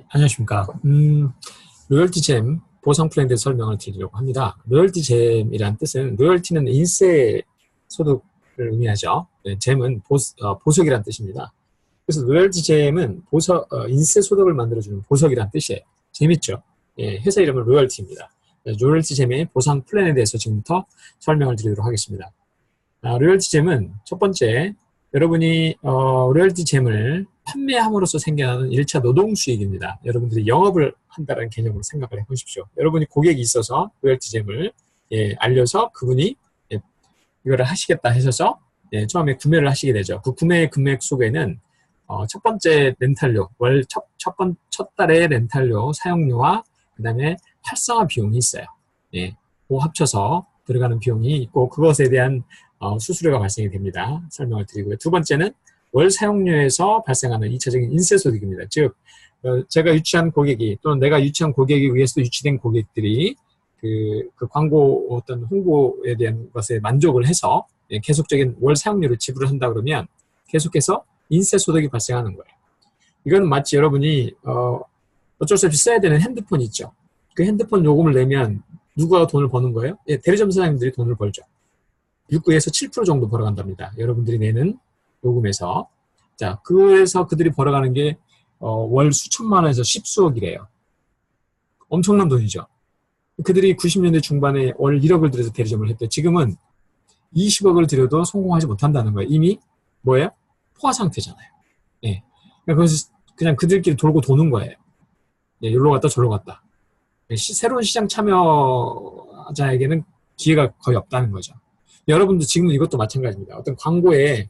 안녕하십니까. 로열티 잼 보상 플랜에 대해서 설명을 드리려고 합니다. 로열티 잼이란 뜻은, 로열티는 인세 소득을 의미하죠. 네, 잼은 보석이란 뜻입니다. 그래서 로열티 잼은 인세 소득을 만들어주는 보석이란 뜻이에요. 재밌죠? 예, 회사 이름은 로열티입니다. 로열티 잼의 보상 플랜에 대해서 지금부터 설명을 드리도록 하겠습니다. 로열티 잼은 첫 번째, 여러분이 로열티 잼을 판매함으로써 생겨나는 1차 노동 수익입니다. 여러분들이 영업을 한다는 개념으로 생각을 해보십시오. 여러분이 고객이 있어서 로열티 잼을 알려서 그분이 이거를 하시겠다 하셔서 처음에 구매를 하시게 되죠. 그 구매 금액 속에는 첫 번째 렌탈료, 첫 달의 렌탈료, 사용료와 그 다음에 활성화 비용이 있어요. 그 합쳐서 들어가는 비용이 있고, 그것에 대한 수수료가 발생이 됩니다. 설명을 드리고요. 두 번째는 월 사용료에서 발생하는 2차적인 인세소득입니다. 즉, 제가 유치한 고객이, 또는 내가 유치한 고객에 의해서 유치된 고객들이 그 광고 어떤 홍보에 대한 것에 만족을 해서 계속적인 월 사용료를 지불을 한다 그러면 계속해서 인세소득이 발생하는 거예요. 이건 마치 여러분이 어쩔 수 없이 써야 되는 핸드폰 있죠. 그 핸드폰 요금을 내면 누가 돈을 버는 거예요? 대리점 사장님들이 돈을 벌죠. 6에서 7% 정도 벌어간답니다. 여러분들이 내는 요금에서. 자, 그에서 그들이 벌어가는 게 월 수천만 원에서 십수억이래요. 엄청난 돈이죠. 그들이 90년대 중반에 월 1억을 들여서 대리점을 했대. 지금은 20억을 들여도 성공하지 못한다는 거예요. 이미 뭐예요? 포화 상태잖아요. 예. 그래서 그냥 그들끼리 돌고 도는 거예요. 여기로 갔다 저기로 갔다. 새로운 시장 참여자에게는 기회가 거의 없다는 거죠. 여러분도 지금은 이것도 마찬가지입니다. 어떤 광고에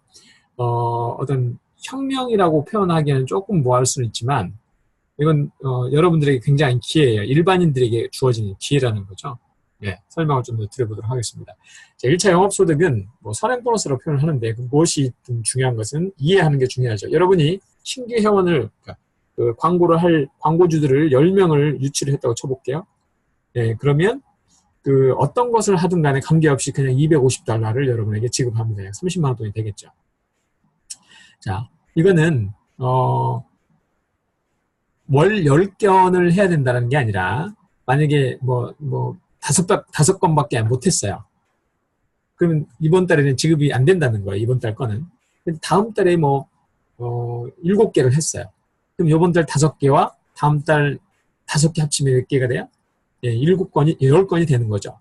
어떤 혁명이라고 표현하기에는 조금 뭐할 수는 있지만, 이건 여러분들에게 굉장히 기회예요. 일반인들에게 주어지는 기회라는 거죠. 설명을 좀 더 드려보도록 하겠습니다. 자, 1차 영업소득은 선행 보너스라고 표현을 하는데, 무엇이 좀 중요한 것은 이해하는 게 중요하죠. 여러분이 신규 회원을, 그 광고를 할 광고주들을 10명을 유치를 했다고 쳐볼게요. 그러면 그 어떤 것을 하든 간에 관계없이 그냥 $250를 여러분에게 지급하면 돼요. 30만 원 돈이 되겠죠. 자, 이거는 월 10건을 해야 된다는 게 아니라, 만약에 다섯 건밖에 못했어요. 그러면 이번 달에는 지급이 안 된다는 거예요. 이번 달 거는. 다음 달에 7개를 했어요. 그럼 이번 달 5개와 다음 달 5개 합치면 몇 개가 돼요? 7건이, 10건이 되는 거죠.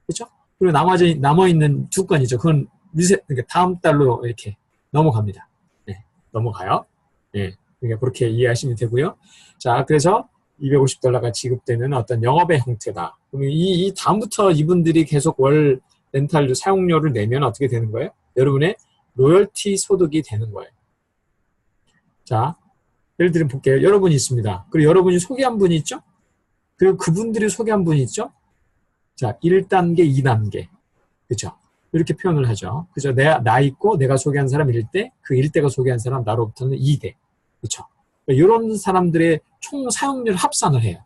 그렇죠? 그리고 남아있는 2건이죠. 그건 그러니까 다음 달로 이렇게 넘어갑니다. 넘어가요. 그러니까 그렇게 이해하시면 되고요. 자, 그래서 $250가 지급되는 어떤 영업의 형태다. 그러면 이 다음부터 이분들이 계속 월 렌탈료, 사용료를 내면 어떻게 되는 거예요? 여러분의 로열티 소득이 되는 거예요. 자, 예를 들면 볼게요. 여러분이 있습니다. 그리고 여러분이 소개한 분이 있죠? 그리고 그분들이 소개한 분이 있죠? 자, 1단계, 2단계. 그죠? 이렇게 표현을 하죠. 그죠? 나 있고 내가 소개한 사람 1대, 그 1대가 소개한 사람 나로부터는 2대. 그죠? 이런 사람들의 총 사용료를 합산을 해요.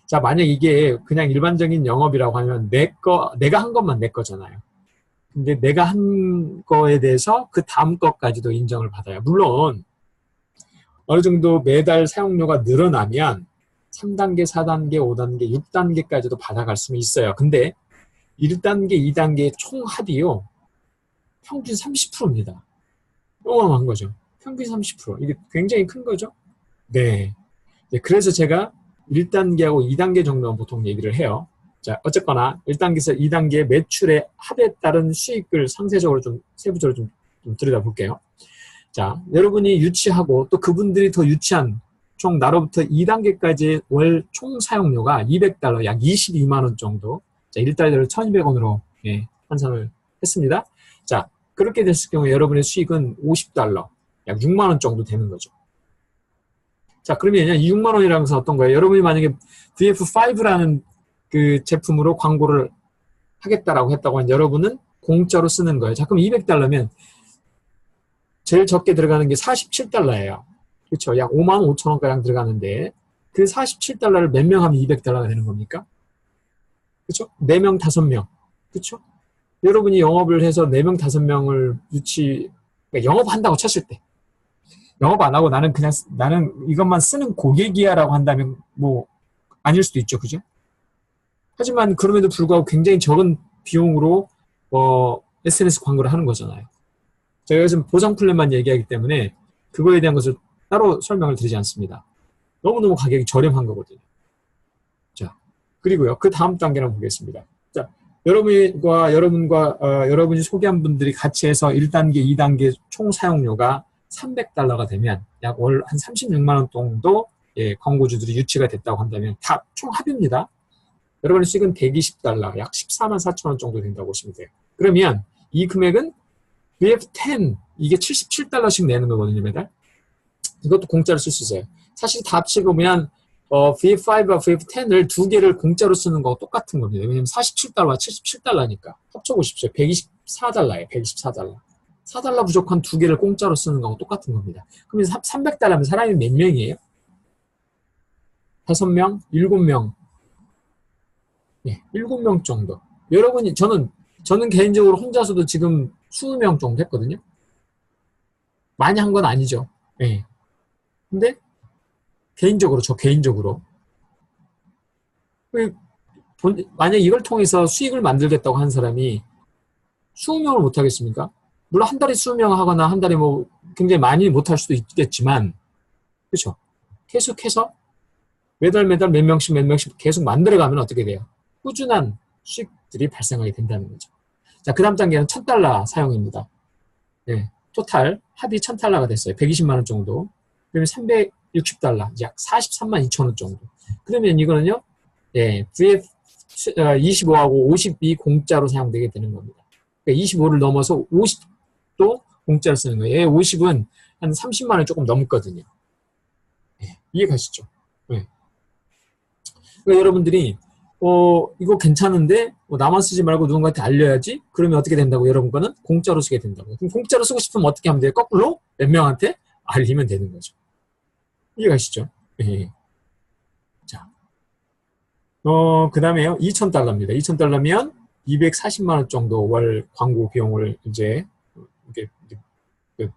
자, 만약 이게 그냥 일반적인 영업이라고 하면 내가 한 것만 내 거잖아요. 근데 내가 한 거에 대해서 그 다음 것까지도 인정을 받아요. 물론 어느 정도 매달 사용료가 늘어나면 3단계, 4단계, 5단계, 6단계까지도 받아갈 수는 있어요. 근데 1단계, 2단계의 총 합이요, 평균 30%입니다. 어마어마한 거죠. 평균 30%. 이게 굉장히 큰 거죠. 네. 그래서 제가 1단계하고 2단계 정도는 보통 얘기를 해요. 자, 어쨌거나 1단계에서 2단계 매출의 합에 따른 수익을 상세적으로 세부적으로 좀 들여다볼게요. 자, 여러분이 유치하고 또 그분들이 더 유치한 총 나로부터 2단계까지 월 총 사용료가 $200, 약 22만 원 정도. 자, 1달러를 1,200원으로 환산을 했습니다. 자, 그렇게 됐을 경우에 여러분의 수익은 $50, 약 6만 원 정도 되는 거죠. 자, 그러면 이 6만 원이라는 것은 어떤 거예요? 여러분이 만약에 VF5라는 그 제품으로 광고를 하겠다라고 했다고 하면 여러분은 공짜로 쓰는 거예요. 자, 그럼 $200면 제일 적게 들어가는 게 $47예요. 그렇죠? 약 5만 5천 원가량 들어가는데 그 $47를 몇 명 하면 $200가 되는 겁니까? 그렇죠? 4명, 5명. 그렇죠? 여러분이 영업을 해서 4명, 5명을 그러니까 영업한다고 쳤을 때 영업 안 하고 나는 그냥 나는 이것만 쓰는 고객이야라고 한다면 뭐 아닐 수도 있죠, 그죠? 하지만 그럼에도 불구하고 굉장히 적은 비용으로 SNS 광고를 하는 거잖아요. 제가 요즘 보상 플랜만 얘기하기 때문에 그거에 대한 것을 따로 설명을 드리지 않습니다. 너무너무 가격이 저렴한 거거든요. 자, 그리고요. 그 다음 단계를 보겠습니다. 자, 여러분이 소개한 분들이 같이 해서 1단계, 2단계 총 사용료가 $300가 되면 약 월 한 36만 원 정도 광고주들이 유치가 됐다고 한다면 다 총 합입니다. 여러분의 수익은 $120, 약 14만 4천 원 정도 된다고 보시면 돼요. 그러면 이 금액은 VF10 이게 $77씩 내는 거거든요, 매달. 이것도 공짜로 쓸 수 있어요. 사실 다 합치보면 VF5와 VF10을 두 개를 공짜로 쓰는 거와 똑같은 겁니다. 왜냐면 $47와 $77니까 합쳐보십시오. $124예요. $124. $4 부족한 두 개를 공짜로 쓰는 거하고 똑같은 겁니다. 그러면 $300면 사람이 몇 명이에요? 5명? 7명? 네, 7명 정도. 여러분이 저는 개인적으로 혼자서도 지금 20명 정도 했거든요. 많이 한 건 아니죠. 네. 근데 저 개인적으로 만약 이걸 통해서 수익을 만들겠다고 하는 사람이 20명을 못 하겠습니까? 물론 한 달에 20명 하거나 한 달에 뭐 굉장히 많이 못 할 수도 있겠지만, 그렇죠? 계속해서 매달 몇 명씩 계속 만들어가면 어떻게 돼요? 꾸준한 수익들이 발생하게 된다는 거죠. 자, 그 다음 단계는 $1,000 사용입니다. 네, 토탈 합이 $1,000가 됐어요. 120만 원 정도. 그러면 $360, 약 43만 2천 원 정도. 그러면 이거는요, VF25하고 50이 공짜로 사용되게 되는 겁니다. 그러니까 25를 넘어서 50도 공짜로 쓰는 거예요. 50은 한 30만 원 조금 넘거든요. 이해가시죠? 그러니까 여러분들이 이거 괜찮은데 나만 쓰지 말고 누군가한테 알려야지. 그러면 어떻게 된다고? 여러분 거는 공짜로 쓰게 된다고. 그럼 공짜로 쓰고 싶으면 어떻게 하면 돼요? 거꾸로 몇 명한테 알리면 되는 거죠. 이해가시죠? 예. 자, 그 다음에요. $2,000입니다. $2,000면 240만 원 정도 월 광고 비용을 이제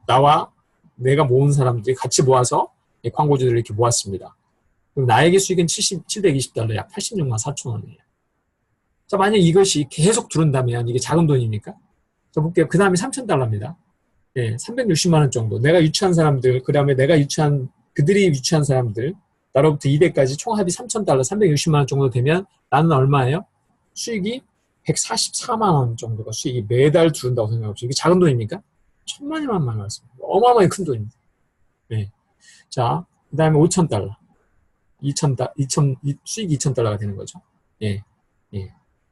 나와 내가 모은 사람들이 같이 모아서 광고주들을 이렇게 모았습니다. 그럼 나에게 수익은 $720, 약 86만 4천 원이에요. 자, 만약 이것이 계속 들은다면 이게 작은 돈입니까? 자, 볼게요. 그 다음에 $3,000입니다. 360만 원 정도. 내가 유치한 사람들, 그 다음에 그들이 유치한 사람들, 나로부터 200까지 총합이 $3,000, 360만 원 정도 되면 나는 얼마예요? 수익이 144만 원 정도가 수익이 매달 들은다고 생각해보세요. 이게 작은 돈입니까? 천만이만 많았습니다. 어마어마하게 큰 돈입니다. 네. 자, 그 다음에 $5,000. 수익이 $2,000가 되는 거죠.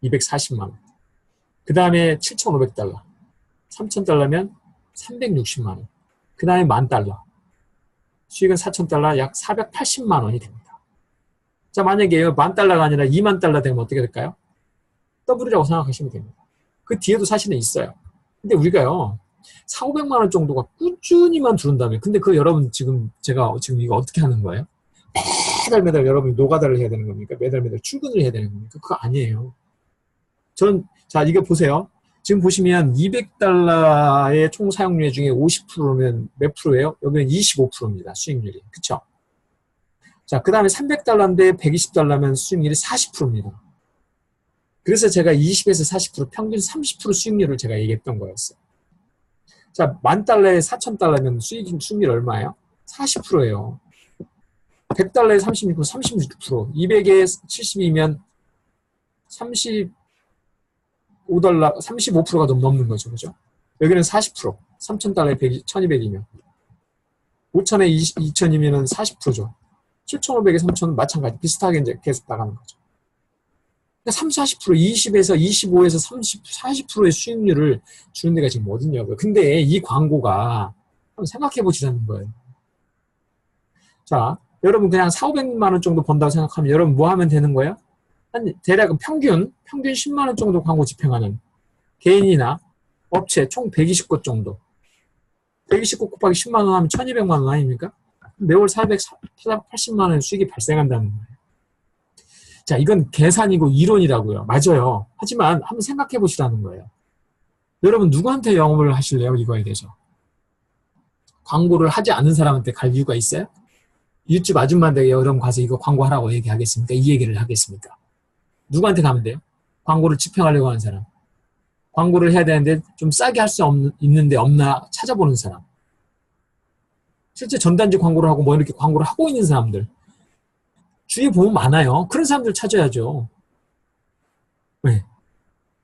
240만 원. 그 다음에 $7,500. $3,000면 360만 원. 그 다음에 $10,000. 수익은 $4,000, 약 480만 원이 됩니다. 자, 만약에 $10,000가 아니라 $20,000 되면 어떻게 될까요? 더블이라고 생각하시면 됩니다. 그 뒤에도 사실은 있어요. 근데 우리가요, 4,500만 원 정도가 꾸준히만 들어온다면, 근데 여러분 제가 지금 이거 어떻게 하는 거예요? 매달 여러분이 노가다를 해야 되는 겁니까? 매달 출근을 해야 되는 겁니까? 그거 아니에요. 자, 이거 보세요. 지금 보시면 $200의 총 사용료 중에 50%면 몇 프로예요? 여기는 25%입니다. 수익률이. 그쵸? 자, 그 다음에 $300인데 $120면 수익률이 40%입니다. 그래서 제가 20에서 40%, 평균 30% 수익률을 제가 얘기했던 거였어요. 자, $10,000에 $4,000면 수익률 얼마예요? 40%예요. $100에 36%, 36%. 200에 72면 35%가 넘는 거죠. 그죠? 여기는 40%. $3,000에 1,200이면. 5,000에 2,000이면 40%죠. 7,500에 3,000은 마찬가지. 비슷하게 이제 계속 나가는 거죠. 30, 40%, 20에서 25에서 30, 40%의 수익률을 주는 데가 지금 어딨냐고요. 근데 이 광고가 한번 생각해 보시라는 거예요. 자, 여러분 그냥 4,500만 원 정도 번다고 생각하면 여러분 뭐 하면 되는 거예요? 대략 평균 10만 원 정도 광고 집행하는 개인이나 업체 총 120곳 정도. 120곳 곱하기 10만 원 하면 1,200만 원 아닙니까? 매월 480만 원의 수익이 발생한다는 거예요. 자, 이건 계산이고 이론이라고요. 맞아요. 하지만 한번 생각해 보시라는 거예요. 여러분 누구한테 영업을 하실래요? 이거에 대해서. 광고를 하지 않은 사람한테 갈 이유가 있어요? 유튜브 아줌마한테 여러분 가서 이거 광고하라고 얘기하겠습니까? 이 얘기를 하겠습니까? 누구한테 가면 돼요? 광고를 집행하려고 하는 사람. 광고를 해야 되는데 좀 싸게 할 수 있는데 없나 찾아보는 사람. 실제 전단지 광고를 하고 뭐 이렇게 광고를 하고 있는 사람들. 주위에 보면 많아요. 그런 사람들 찾아야죠. 네.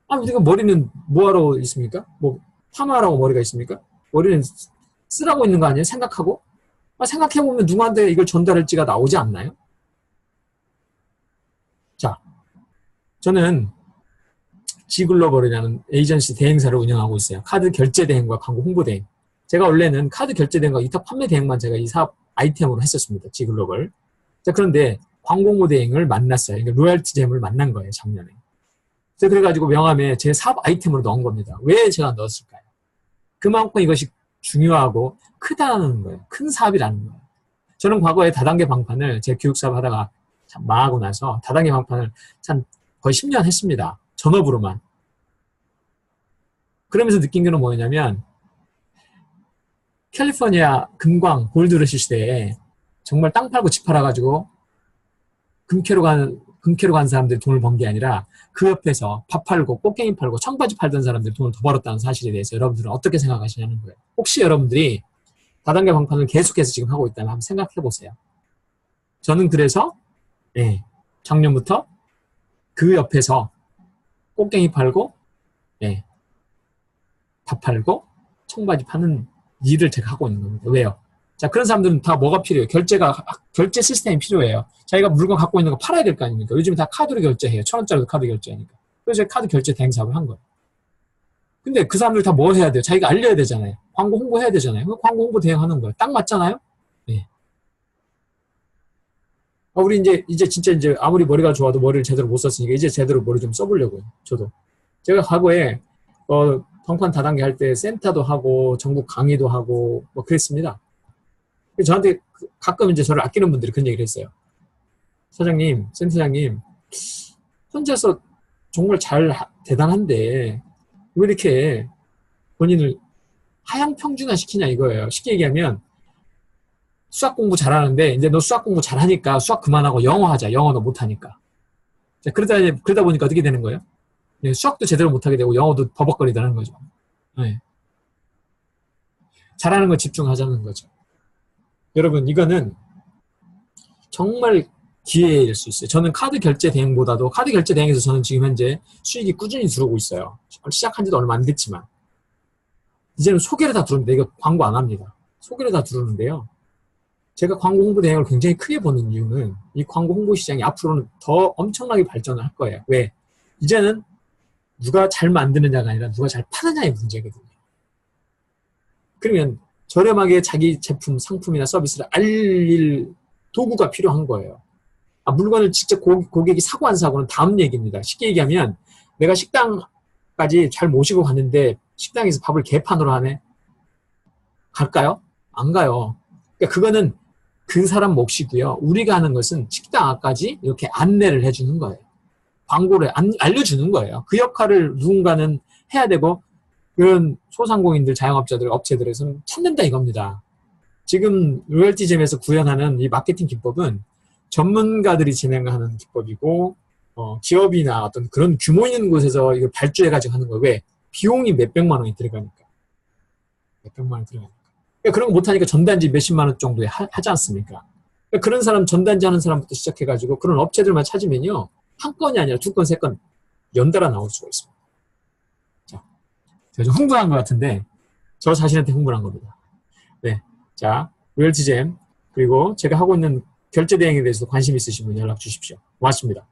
아, 우리가 머리는 뭐하러 있습니까? 뭐 파마하라고 머리가 있습니까? 머리는 쓰라고 있는 거 아니에요? 생각하고? 아, 생각해보면 누구한테 이걸 전달할지가 나오지 않나요? 자, 저는 G글로벌이라는 에이전시 대행사를 운영하고 있어요. 카드 결제 대행과 광고 홍보 대행. 제가 원래는 카드 결제 대행과 위탁 판매 대행만 제가 이 사업 아이템으로 했었습니다. G글로벌. 자, 그런데 광고 홍보 대행을 만났어요. 그러니까 로열티 잼을 만난 거예요, 작년에. 그래가지고 명함에 제 사업 아이템으로 넣은 겁니다. 왜 제가 넣었을까요? 그만큼 이것이 중요하고 크다는 거예요. 큰 사업이라는 거예요. 저는 과거에 다단계 방판을 제 교육사업 하다가 참 망하고 나서 다단계 방판을 참 거의 10년 했습니다. 전업으로만. 그러면서 느낀 게 뭐냐면 캘리포니아 금광 골드러시 시대에 정말 땅 팔고 집 팔아가지고 금캐로 간 사람들이 돈을 번 게 아니라 그 옆에서 밥 팔고 꽃게임 팔고 청바지 팔던 사람들이 돈을 더 벌었다는 사실에 대해서 여러분들은 어떻게 생각하시냐는 거예요. 혹시 여러분들이 다단계 방판을 계속해서 지금 하고 있다면 한번 생각해 보세요. 저는 그래서 작년부터 그 옆에서 꽃게임 팔고 밥 팔고 청바지 파는 일을 제가 하고 있는 겁니다. 왜요? 자, 그런 사람들은 다 뭐가 필요해요? 결제 시스템이 필요해요. 자기가 물건 갖고 있는 거 팔아야 될 거 아닙니까? 요즘 다 카드로 결제해요. 1,000원짜리도 카드 결제하니까. 그래서 제가 카드 결제 대행 사업을 한 거예요. 근데 그 사람들 다 뭐 해야 돼요? 자기가 알려야 되잖아요. 광고 홍보해야 되잖아요. 광고 홍보 대행하는 거예요. 딱 맞잖아요? 네. 우리 진짜 아무리 머리가 좋아도 머리를 제대로 못 썼으니까 이제 제대로 머리 좀 써보려고요. 저도. 제가 과거에 방판 다단계 할 때 센터도 하고 전국 강의도 하고 뭐 그랬습니다. 저한테 가끔 이제 저를 아끼는 분들이 그런 얘기를 했어요. 사장님, 센터장님, 혼자서 정말 대단한데 왜 이렇게 본인을 하향평준화 시키냐 이거예요. 쉽게 얘기하면 수학 공부 잘하는데 이제 너 수학 공부 잘하니까 수학 그만하고 영어 하자. 영어 너 못하니까. 자, 그러다 보니까 어떻게 되는 거예요? 수학도 제대로 못하게 되고 영어도 버벅거리다는 거죠. 네. 잘하는 거 집중하자는 거죠. 여러분, 이거는 정말 기회일 수 있어요. 저는 카드 결제 대행보다도 카드 결제 대행에서 저는 지금 현재 수익이 꾸준히 들어오고 있어요. 시작한 지도 얼마 안 됐지만 이제는 소개를 다 들어오는데 이거 광고 안 합니다. 소개를 다 들어오는데요. 제가 광고 홍보 대행을 굉장히 크게 보는 이유는 이 광고 홍보 시장이 앞으로는 더 엄청나게 발전을 할 거예요. 왜? 이제는 누가 잘 만드느냐가 아니라 누가 잘 파느냐의 문제거든요. 그러면 저렴하게 자기 제품, 상품이나 서비스를 알릴 도구가 필요한 거예요. 물건을 직접 고객이 사고 안 사고는 다음 얘기입니다. 쉽게 얘기하면 내가 식당까지 잘 모시고 갔는데 식당에서 밥을 개판으로 하네? 갈까요? 안 가요. 그러니까 그거는 그 사람 몫이고요. 우리가 하는 것은 식당 앞까지 이렇게 안내를 해주는 거예요. 광고를 알려주는 거예요. 그 역할을 누군가는 해야 되고 그런 소상공인들, 자영업자들, 업체들에서는 찾는다 이겁니다. 지금 로열티잼에서 구현하는 이 마케팅 기법은 전문가들이 진행하는 기법이고 기업이나 어떤 그런 규모 있는 곳에서 이걸 발주해가지고 하는 거예요. 왜? 비용이 몇백만 원이 들어가니까. 몇백만 원이 들어가니까. 그러니까 그런 거 못하니까 전단지 몇십만 원 정도에 하지 않습니까? 그러니까 그런 사람, 전단지 하는 사람부터 시작해가지고 그런 업체들만 찾으면요. 한 건이 아니라 두 건, 세 건 연달아 나올 수가 있습니다. 자, 제가 좀 흥분한 것 같은데 저 자신한테 흥분한 겁니다. 네, 자, 로열티잼 그리고 제가 하고 있는 결제 대행에 대해서 관심 있으신 분 연락 주십시오. 고맙습니다.